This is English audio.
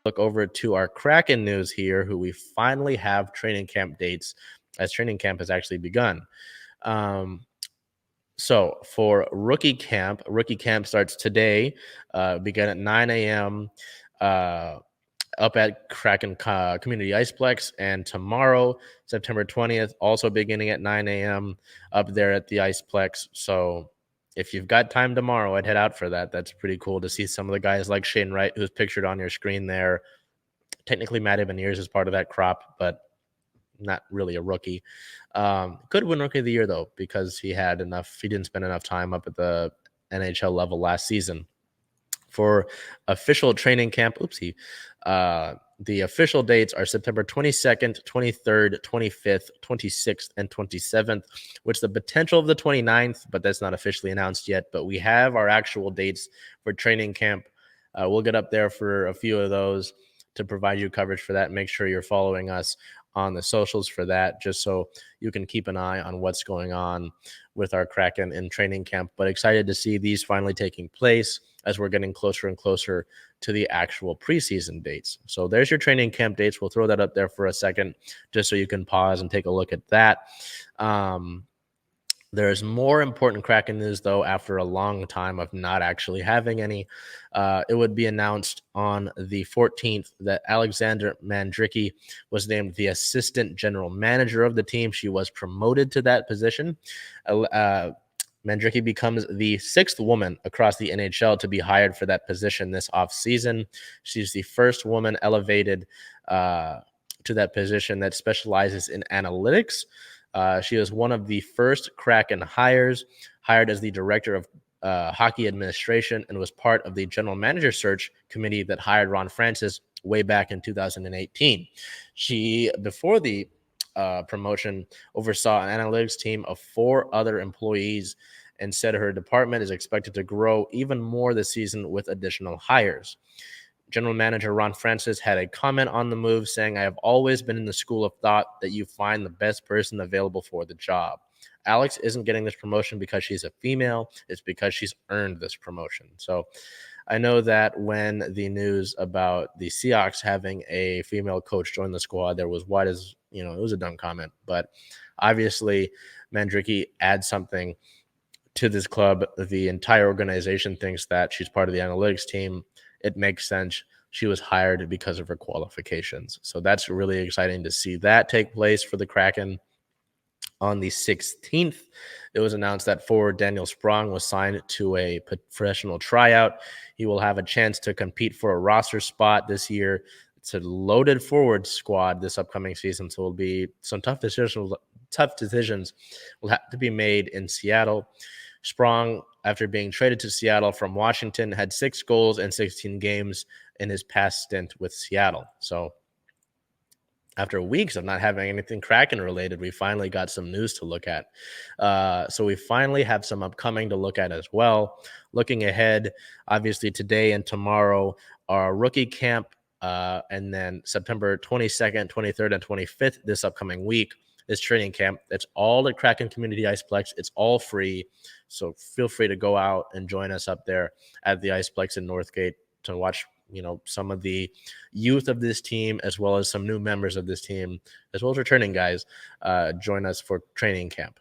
Look over to our Kraken news here, who we finally have training camp dates, as training camp has actually begun. So for rookie camp starts today, begun at 9 a.m. Up at Kraken Community Iceplex, and tomorrow, September 20th, also beginning at 9 a.m. up there at the Iceplex. So if you've got time tomorrow, I'd head out for that. That's pretty cool to see some of the guys like Shane Wright, who's pictured on your screen there. Technically, Matty Beniers is part of that crop, but not really a rookie. Could win Rookie of the Year, though, because he didn't spend enough time up at the NHL level last season. For official training camp, the official dates are September 22nd, 23rd, 25th, 26th, and 27th, which the potential of the 29th, but that's not officially announced yet. But we have our actual dates for training camp. We'll get up there for a few of those to provide you coverage for that. Make sure you're following us on the socials for that, just so you can keep an eye on what's going on with our Kraken in training camp. But excited to see these finally taking place as we're getting closer and closer to the actual preseason dates. So there's your training camp dates. We'll throw that up there for a second, just so you can pause and take a look at that. There's more important Kraken news, though, after a long time of not actually having any. It would be announced on the 14th that Alexandra Mandrycky was named the assistant general manager of the team. She was promoted to that position. Mandrycky becomes the 6th woman across the NHL to be hired for that position this offseason. She's the first woman elevated to that position that specializes in analytics. She was one of the first Kraken hires, hired as the director of hockey administration, and was part of the general manager search committee that hired Ron Francis way back in 2018. She, before the promotion, oversaw an analytics team of 4 other employees and said her department is expected to grow even more this season with additional hires. General Manager Ron Francis had a comment on the move saying, "I have always been in the school of thought that you find the best person available for the job. Alex isn't getting this promotion because she's a female. It's because she's earned this promotion." So I know that when the news about the Seahawks having a female coach join the squad, there was it was a dumb comment. But obviously, Mandrycky adds something to this club. The entire organization thinks that she's part of the analytics team. It makes sense. She was hired because of her qualifications. So that's really exciting to see that take place for the Kraken. On the 16th, it was announced that forward Daniel Sprong was signed to a professional tryout. He will have a chance to compete for a roster spot this year. It's a loaded forward squad this upcoming season, so it'll be some tough decisions will have to be made in Seattle. Sprong, after being traded to Seattle from Washington, had 6 goals in 16 games in his past stint with Seattle. So after weeks of not having anything Kraken related, we finally got some news to look at. So we finally have some upcoming to look at as well. Looking ahead, obviously today and tomorrow are rookie camp, and then September 22nd, 23rd, and 25th this upcoming week is training camp. It's all at Kraken Community Iceplex. It's all free. So feel free to go out and join us up there at the Iceplex in Northgate to watch, some of the youth of this team, as well as some new members of this team, as well as returning guys, join us for training camp.